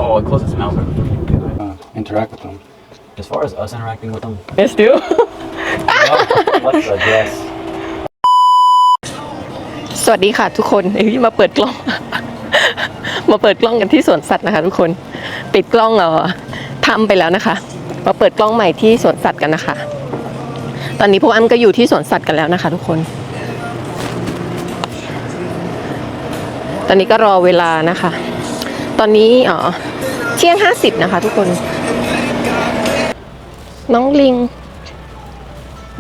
Oh, it closes mouth. Interact with them. As far as us interacting with them, Let's do let's address. สวัสดีค่ะทุกคนมาเปิดกล้อง มาเปิดกล้องกันที่สวนสัตว์นะคะทุกคนปิดกล้องทำไปแล้วนะคะมาเปิดกล้องใหม่ที่สวนสัตว์กันนะคะตอนนี้พวกอ้ำก็อยู่ที่สวนสัตว์กันแล้วนะคะทุกคนตอนนี้ก็รอเวลานะคะตอนนี้เที่ยง50นะคะทุกคนน้องลิง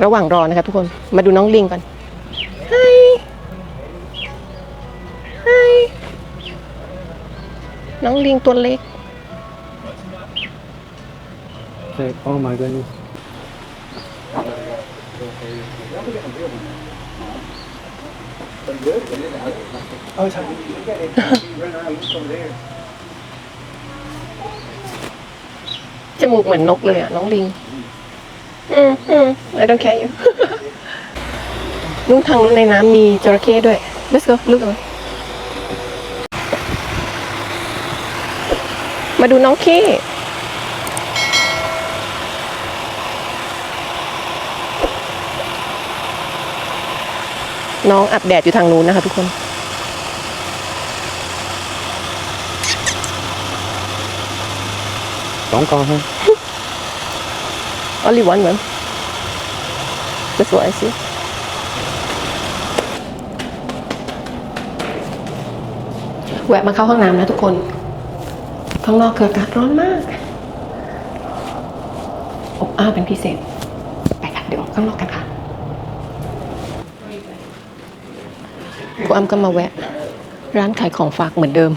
ระหว่างรอนะคะทุกคนมาดูน้องลิงก่อนน้องลิงตัวเล็ก Oh my goodness. Oh, it's happening. Run around, look over there. จมูกเหมือนนกเลยอ่ะน้องลิงI don't care you นู่นทางนู้นในน้ำมีจระเข้ด้วย Let's go look มาดูน้องเข้น้องอาบแดดอยู่ทางนู้นนะคะทุกคนDon't call him. Only one man. That's what I see. แวะมาเข้าห้องน้ำนะทุกคนข้างนอกคืออากาศร้อนมากอบอ้าวเป็นพิเศษไปค่ะเดี๋ยวข้างนอกกันค่ะกูอ้ำก็มาแวะร้านขายของฝากเหมือนเดิม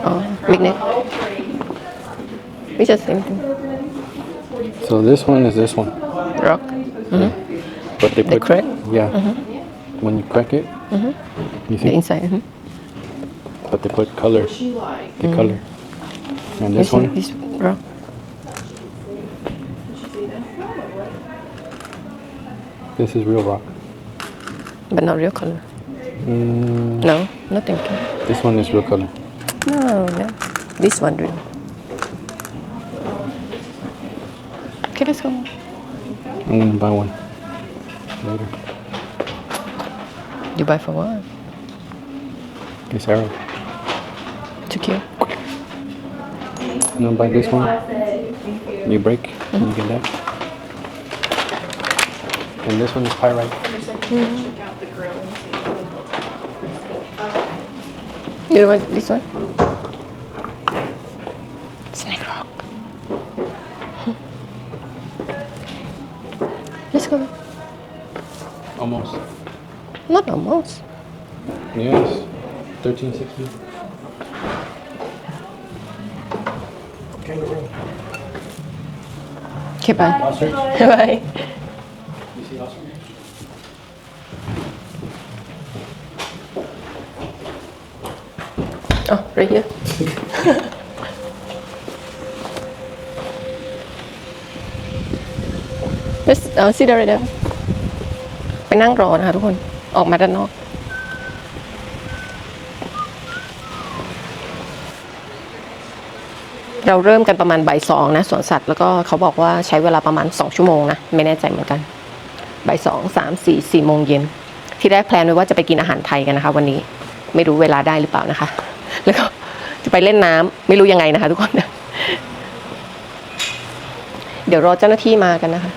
อ๋อบิ๊กเน็กไม่ใช่ same thing So this one is this one. rock But they the put crack yeah. When you crack it, you the see. inside But they put color. The color. And this one. this rock This is real rock. but not real color no nothing This one is real color. no this one real okay let's go I'm gonna buy one later. you buy for what This arrow. to kill I'm gonna buy this one. You break, and you get that. And this one is pyrite. You want this one? Snake rock. Let's go. Almost. Not almost. Yes. 1360. Okay, bye. Ostrich. Bye. You see ostrich? Oh, right here. Let's sit right there. ไปนั่งรอนะคะทุกคน ออกมาด้านนอก เราเริ่มกันประมาณบ่าย2นะสวนสัตว์แล้วก็เขาบอกว่าใช้เวลาประมาณ2ชั่วโมงนะไม่แน่ใจเหมือนกันบ่าย2 3 4 4โมงเย็นที่แรกแพลนไว้ว่าจะไปกินอาหารไทยกันนะคะวันนี้ไม่รู้เวลาได้หรือเปล่านะคะแล้วก็จะไปเล่นน้ำไม่รู้ยังไงนะคะทุกคนเดี๋ยวรอเจ้าหน้าที่มากันนะคะ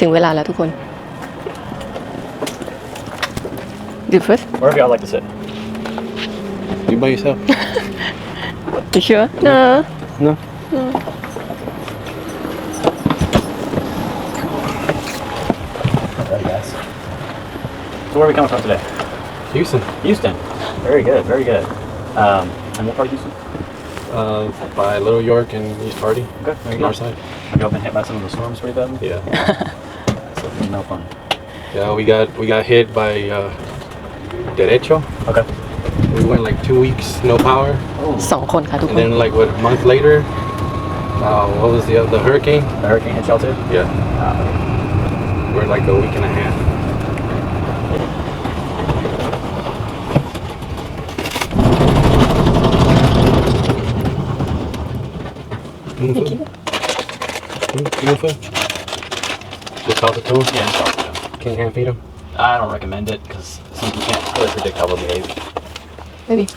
ถึงเวลาแล้วทุกคน You first? Wherever y'all like to sit. You by yourself? You sure? No. No. Okay, guys. So where are we coming from today? Houston. Houston. Very good, very good. And what part of Houston? By Little York and East Hardy. Okay, there you go. North side. Have y'all been hit by some of the storms pretty bad? Yeah. So no fun. Yeah, we got hit by derecho. Okay. We went like 2 weeks no power, 2 คนค่ะทุก and คน then like what a month later, What was the hurricane? The hurricane hit y'all too? Yeah. We're like a week and a half. You want food? You want food? Just toss it to him? Yeah, it's all good. Can't feed him? I don't recommend it because you can't really predict how they'll behave. maybe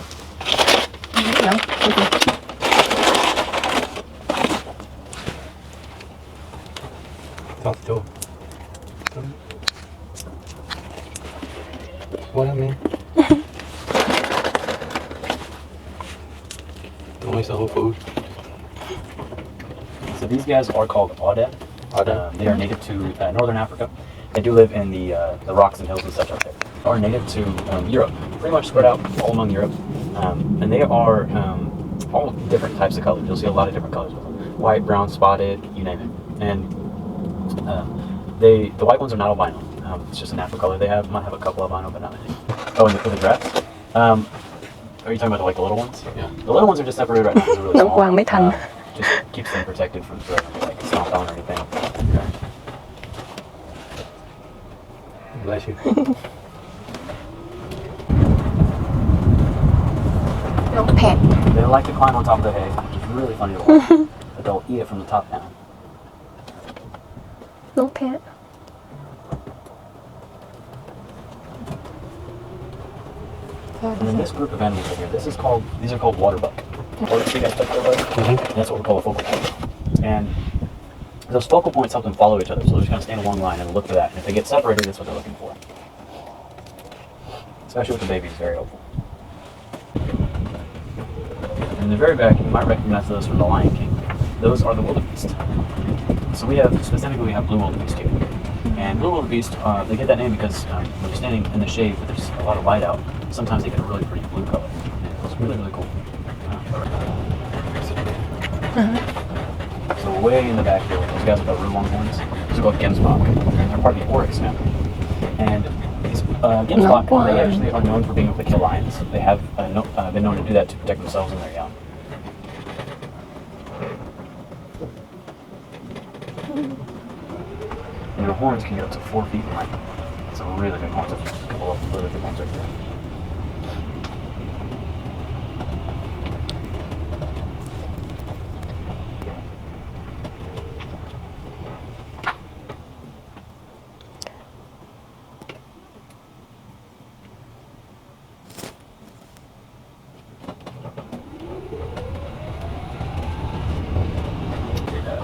no okay. Toss it to him. What up, man? Don't waste the whole food. So these guys are called Audad. Audad. They are native to northern Africa. They do live in the rocks and hills and such out there. Are native to Europe, pretty much spread out all among Europe, and they are all different types of colors. You'll see a lot of different colors with them: white, brown, spotted, you name it. And the white ones are not albino. It's just a natural color they have. Might have a couple albino, but not many. Oh, and for the dress, are you talking about like the little ones? Yeah. The little ones are just separated right now because they're really น้องกวาง small. ไม่ทัน Just keeps them protected from like stomped on or anything. Bless you. น้องแพะ They like to climb on top of the hay, which is really funny to watch. But they'll eat it from the top down. น้องแพะ And then this group of animals over here, these are called waterbuck. Or you guys touch waterbuck? That's what we call a focal point. And those focal points help them follow each other, so they're just going to stand in one line and look for that. And if they get separated, that's what they're looking for. Especially with the babies, very helpful. And in the very back, you might recognize those from the Lion King. Those are the wildebeest. So we have blue wildebeest here. And blue wildebeest, they get that name because when you're standing in the shade, but there's a lot of light out, sometimes they get a really pretty blue color. And it's really, really cool. So way in the back here, those guys with the real long horns, those are called gemsbok. They're part of the oryx family. And these gemsbok, they actually are known for being able to kill lions. They have been known to do that to protect themselves and their young. And their horns can get up to 4 feet in length. So really big horns. There's a couple of really big ones right there.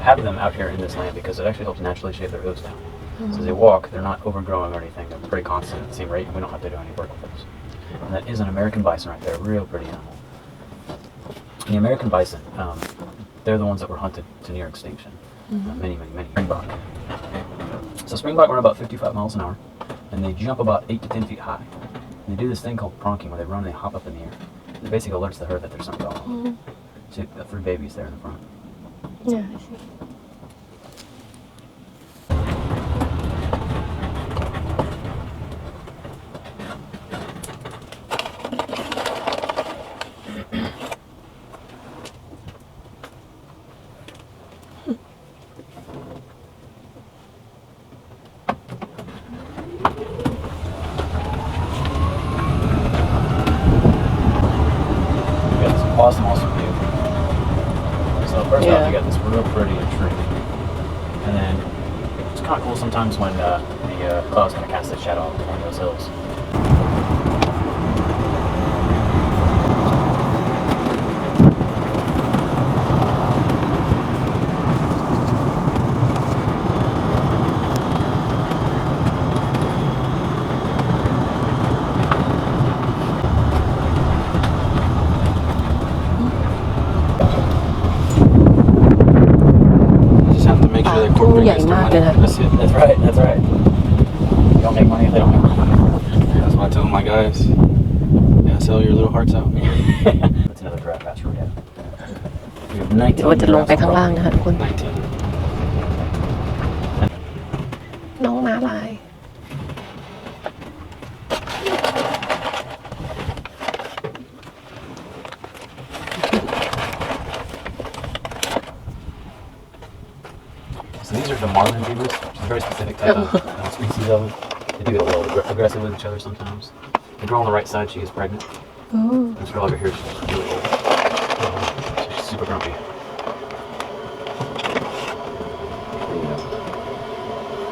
Have them out here in this land because it actually helps naturally shape their hooves down. So as they walk, they're not overgrowing or anything. They're pretty constant at the same rate, and we don't have to do any work with those. And that is an American bison right there, real pretty animal. And the American bison, they're the ones that were hunted to near extinction. Many. Springbok. So springbok run about 55 miles an hour, and they jump about 8 to 10 feet high. And they do this thing called pronking, where they run and they hop up in the air. It basically alerts the herd that there's something going on. So the 3 babies there in the front. yeah I see. Awesome view. So first off, you got this real pretty tree, and then it's kind of cool sometimes when the clouds kind of cast a shadow on those hills. Two ใหญ่มากเลยนะ That's right. You don't make money if they don't make money. That's why I tell my guys, yeah, sell your little hearts out. That's another giraffe pasture we have. We have 19 เดี๋ยวว่าจะลงไปข้างล่างนะคะทุกคน 19. น้องม้าลาย So these are the marlin beavers, which is a very specific type of species of them. They do get a little aggressive with each other sometimes. The girl on the right side, she is pregnant. This girl over here, she's really old. So she's super grumpy.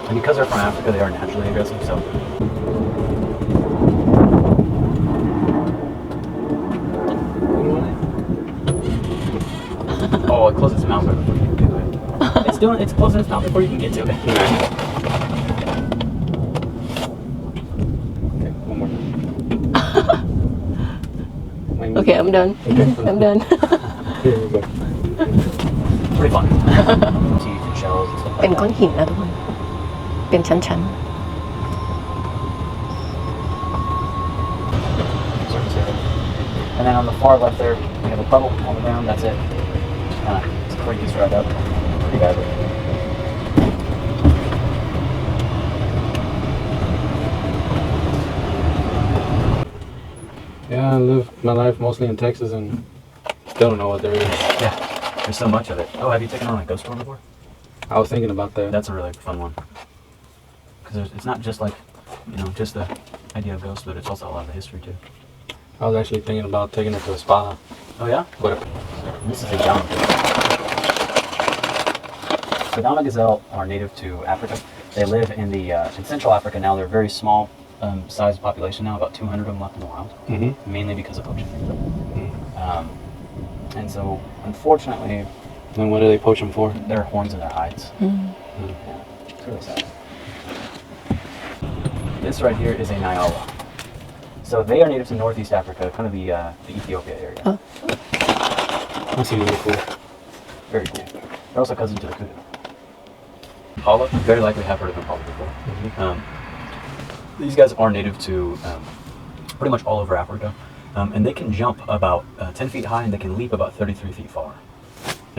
And because they're from Africa, they are naturally aggressive, so. Oh, it closes its mouth right before you can get to it. It's closing its mouth before you can get to it. Okay, one more. Okay, I'm done. I'm done. Here we go. Pretty fun. Teeth and shells and stuff เป็น like ก้อน that. หินนะทุกคน เป็นชั้น Surface area. And then on the far left there, we have a puddle on the ground. That's it. It's creek is dried up pretty badly. Yeah, I live my life mostly in Texas and still don't know what there is. Yeah, there's so much of it. Oh, have you taken on a ghost tour before? I was thinking about that. That's a really fun one. Because it's not just like, just the idea of ghosts, but it's also a lot of the history too. I was actually thinking about taking it to a spa. Oh yeah? But This is a Dama. So Dama gazelle are native to Africa. They live in in Central Africa now. They're a very small sized population now, about 200 of them left in the wild, mainly because of poaching. And so, unfortunately, then what do they poach them for? their horns and their hides. Yeah, it's really sad. This right here is a Nyala. So they are native to Northeast Africa, kind of the Ethiopia area. Oh. That's really cool. Very cool. They're also cousins to the kudu. Impala, very likely have heard of Impala before. These guys are native to pretty much all over Africa. And they can jump about 10 feet high and they can leap about 33 feet far. ๆ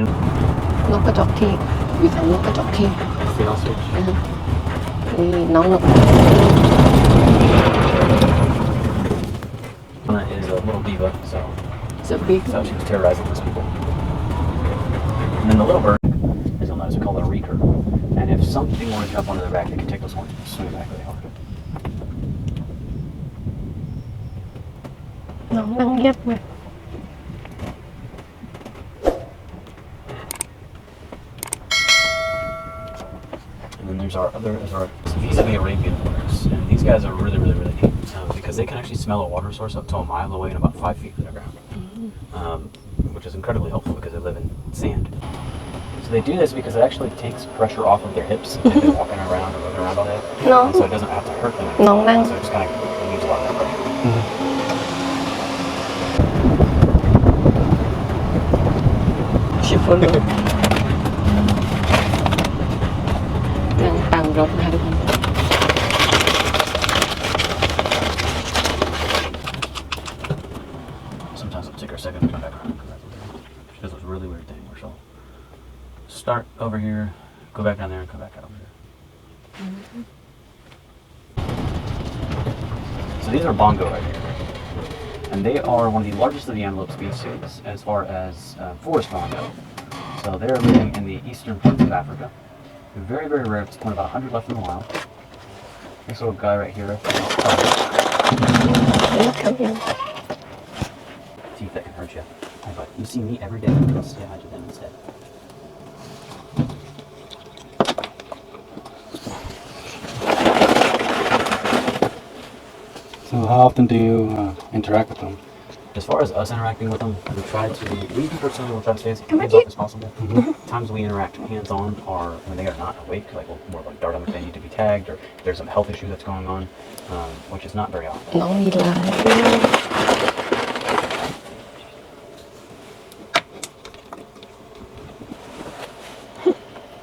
นกกระจอกเทศอยู่ทางนกกระจอกเทศ Anything else? นี่น้องนก Anna is a little diva, so It's a big that's how she was terrorizing those people. And then the little bird, as you'll notice, we call it a reeker. And if something were to jump onto their back, they can take those horns and swing back really hard. น้องนั่งเงียบเลย And then there's our vis-a-vis Arabian birds. And these guys are really, really, really neat because they can actually smell a water source up to a mile away and about 5 feet from the ground, which is incredibly helpful because they live in sand. So they do this because it actually takes pressure off of their hips. They've been walking around or moving around all day. No. And so it doesn't have to hurt them. No, no. So it just kind of relieves a lot of that pressure. ชิฟโฟลูนั่งตามรถนะคะทุกคน Sometimes it'll take her a second to come back around. She does this really weird thing where she'll start over here, go back down there, and come back out over here. So these are bongo right here. And they are one of the largest of the antelope species as far as forest bongo. So they're living in the eastern parts of Africa. They're very, very rare. It's only about 100 left in the wild. This little guy right here. Teeth that can hurt you. But you see me every day. Let's say hi to them instead. So how often do you interact with them? As far as us interacting with them, we personally will try to stay as hands off as possible. Times we interact hands on are when they are not awake, like we'll more like dart them if they need to be tagged or there's some health issue that's going on, which is not very often. น้องมีลาย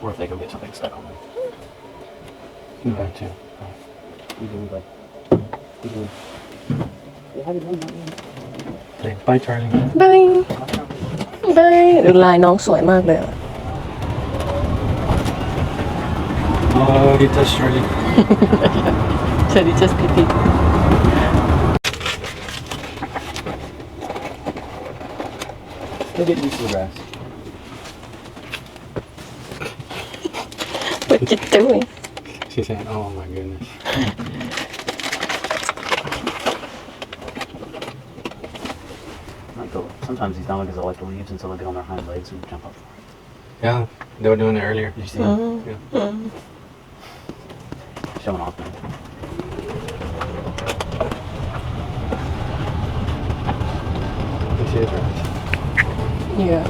Or if they go get something stuck on them. Okay, too. We do like. Okay, bye, Charlie. บายบายดูลายน้องสวยมากเลยอะ Oh, you touched Charlie. เชอรี่ just pee They're getting used to the grass. What you doing? She said, "Oh my goodness." Sometimes these dogs like the leaves until they get on their hind legs and jump up. Yeah, they were doing it earlier. Did you see them? Yeah. Showing off. You see it, right? Yeah.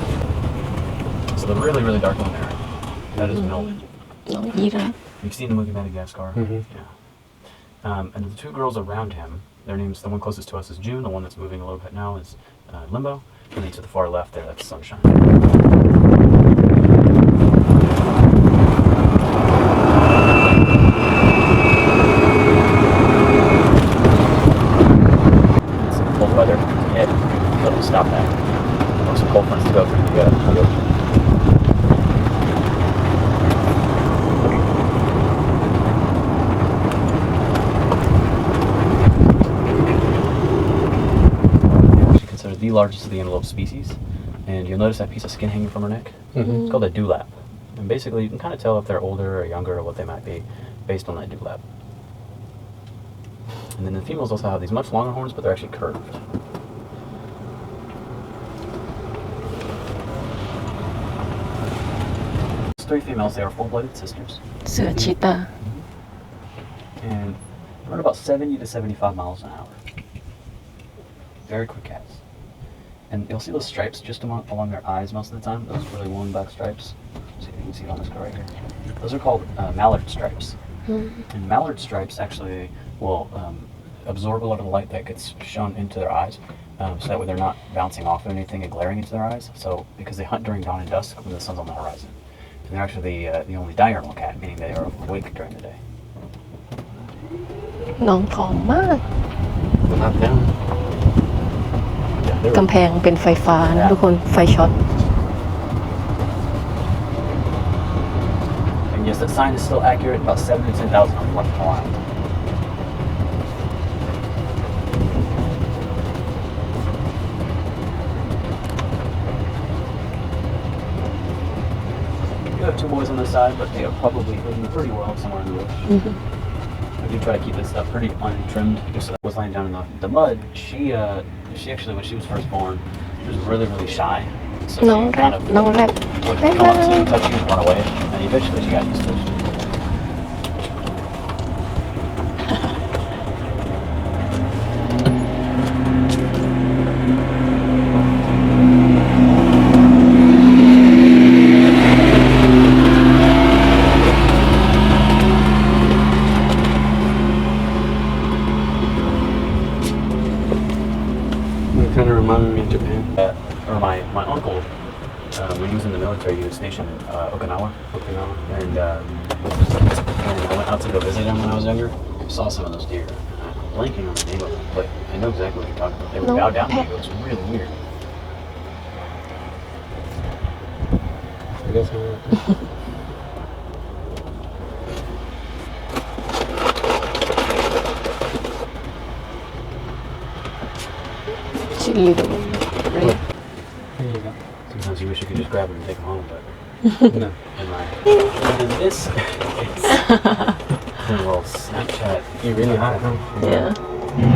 So the really, really dark one there, that is milk. น้องยีราฟ You've seen the movie Madagascar? Yeah. And the two girls around him, their names, the one closest to us is June, the one that's moving a little bit now is Limbo, and then to the far left there, that's Sunshine. It's cold weather, yeah, let them stop that. There's some cold fronts to go through, you gotta go. The largest of the antelope species, and you'll notice that piece of skin hanging from her neck. It's called a dewlap, and basically you can kind of tell if they're older or younger or what they might be based on that dewlap. And then the females also have these much longer horns, but they're actually curved. These three females, they are full-blooded sisters, เสือชีตา and run about 70 to 75 miles an hour. Very quick cats. And you'll see those stripes just along their eyes most of the time, those really long black stripes. See if you can see it on this guy right here. Those are called mallard stripes. And mallard stripes actually will absorb a lot of the light that gets shone into their eyes, so that way they're not bouncing off of anything and glaring into their eyes. So because they hunt during dawn and dusk when the sun's on the horizon. And they're actually the only diurnal cat, meaning they are awake during the day. น้องผอมมาก Not them. กำแพงเป็นไฟฟ้านะทุกคนไฟช็อต And yes, that sign is still accurate, about 7 to 10,000 on the line. You have two boys on this side, but they are probably living pretty well somewhere in the woods. I do try to keep this stuff pretty untrimmed. Just so I was laying down in the mud. She actually, when she was first born, she was really, really shy. So she kind of would come up to you, touch you, and run away. And eventually she got used to it. Kind of reminded me of Japan. Or my uncle, when he was in the military, he was stationed in Okinawa. And I went out to go visit him when I was younger. I saw some of those deer. I'm blanking on the name of them, but I know exactly what you're talking about. They would bow down to you. It was really weird. I guess I will. little right? There you go. Sometimes you wish you could just grab them and take them home, but No. in my and this it's a little Snapchat. You really hot, huh? Yeah.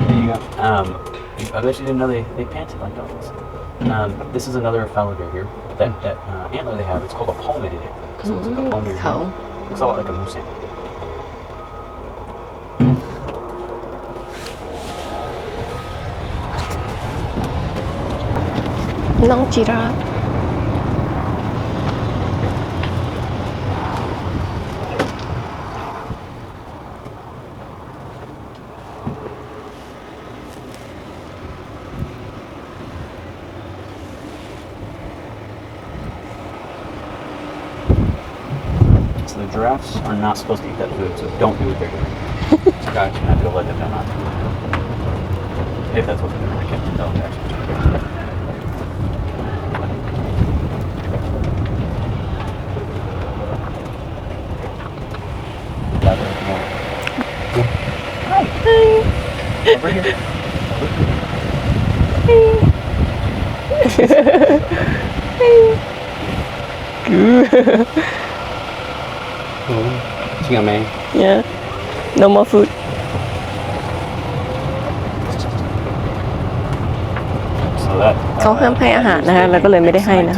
There you go. I bet you didn't know they panted like dogs. This is another phalager here. That antler they have, it's called a palmated antler. Because it looks like a palm in your hand. Looks a lot like a moose antler. Long giraffe. So the giraffes are not supposed to eat that food, so don't do what they're doing. Gotcha. I have to let them know not to. If that's what they're doing, I can't tell actually. Hi. Over here. จริงเหรอแม่ yeah no more food เขาห้ามให้อาหารนะคะแล้วก็เลยไม่ได้ให้นะ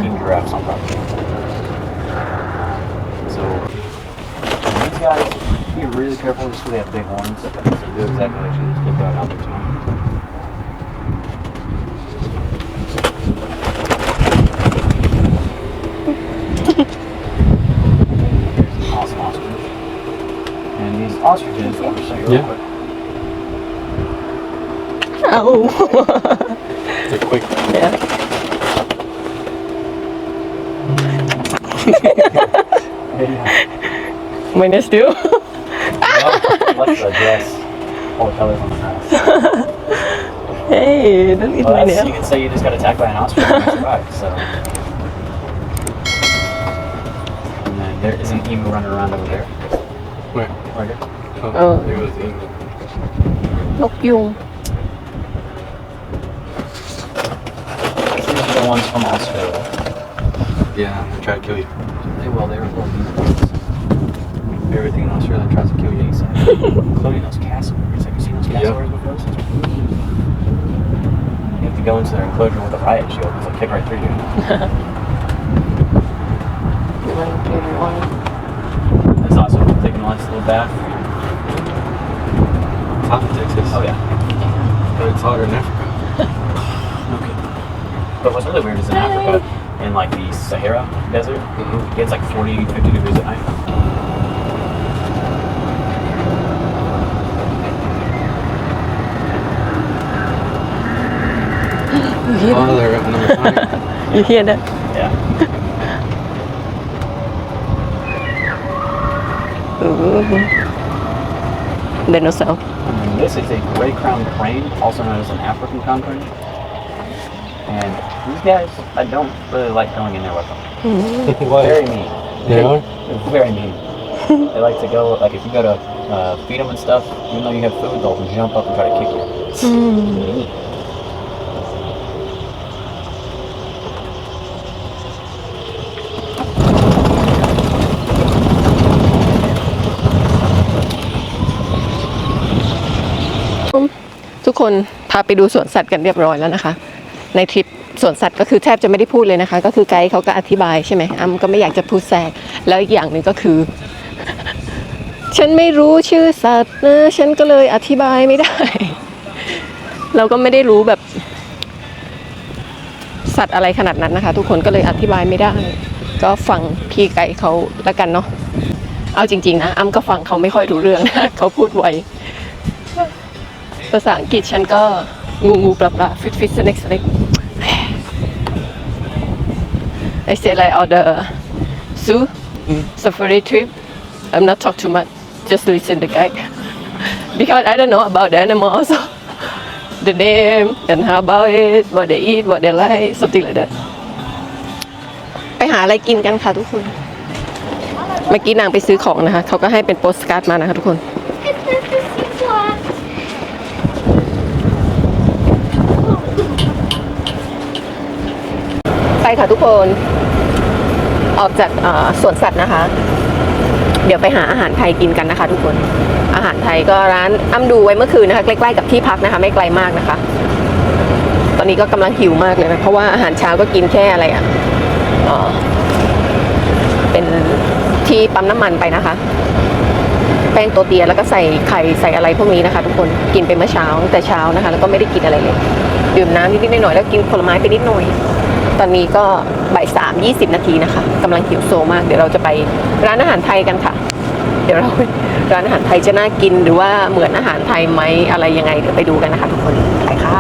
So these guys, be really careful just because they have big horns. So do exactly what you just get that out there too. Here's an awesome ostrich. And these ostriches, I'll just show you real quick. เอา They're quick. yeah minus two Let's address all the colors on the house. hey don't eat my nail You can say you just got attacked by an ostrich and you survived, so. And then there is an emu running around over there. Where? Right here. Oh. There was the emu. นกยุง These are the ones from Australia. Yeah, they try to kill you. They will, they were little everything in Australia tries to kill you, including those cassowaries. Have you seen those cassowaries before? You have to go into their enclosure with a riot shield because they'll kick right through you. That's awesome. Taking a nice little bath. Hot in Texas. Oh, yeah. But it's hotter in Africa. Okay. But what's really weird is in Africa, in like the Sahara Desert, it gets like 40, 50 degrees at night. Oh, they're up number 5. you hear that Yeah. dinosaur And this is a gray crowned crane, also known as an African crowned crane. And these guys, I don't really like going in there with them. Why? Very mean. They are? They're very mean. They like to go, like if you go to feed them and stuff, even though you have food, they'll jump up and try to kick you. Mm. ทุกคนพาไปดูสวนสัตว์กันเรียบร้อยแล้วนะคะในทริปสวนสัตว์ก็คือแทบจะไม่ได้พูดเลยนะคะก็คือไกด์เขาก็อธิบายใช่ไหมอ้ำก็ไม่อยากจะพูดแทรกแล้วอีกอย่างหนึ่งก็คือ ฉันไม่รู้ชื่อสัตว์นะฉันก็เลยอธิบายไม่ได้ เราก็ไม่ได้รู้แบบสัตว์อะไรขนาดนั้นนะคะทุกคนก็เลยอธิบายไม่ได้ก็ฟังพี่ไกด์เขาละกันเนาะเอาจริงๆนะอ้ำก็ฟังเขาไม่ค่อยรู้เรื่องนะเขาพูดไวภาษาอังกฤษฉันก็งูปลาฟิตสเน็กI said like on the zoo safari trip I'm not talk too much just listen the guide because I don't know about the animals the name and how about it what they eat what they like something like that ไปหาอะไรกินกันค่ะทุกคนเมื่อกี้นางไปซื้อของนะคะเขาก็ให้เป็นโปสการ์ดมานะคะทุกคนไปค่ะทุกคนออกจากสวนสัตว์นะคะเดี๋ยวไปหาอาหารไทยกินกันนะคะทุกคนอาหารไทยก็ร้านอ้ำดูไว้เมื่อคืนนะคะใกล้ๆกับที่พักนะคะไม่ไกลมากนะคะตอนนี้ก็กำลังหิวมากเลยนะเพราะว่าอาหารเช้าก็กินแค่อะไรเป็นที่ปั๊มน้ำมันไปนะคะแป้งโตเตียแล้วก็ใส่ไข่ใส่อะไรพวกนี้นะคะทุกคนกินไปเมื่อเช้าแต่เช้านะคะแล้วก็ไม่ได้กินอะไรเลยดื่มน้ำนิดๆหน่อยๆแล้วกินผลไม้ไปนิดหน่อยตอนนี้ก็บ่าย3:20 นาทีนะคะกำลังหิวโซมากเดี๋ยวเราจะไปร้านอาหารไทยกันค่ะเดี๋ยวเราร้านอาหารไทยจะน่ากินหรือว่าเหมือนอาหารไทยไหมอะไรยังไงเดี๋ยวไปดูกันนะคะทุกคนไปค่ะ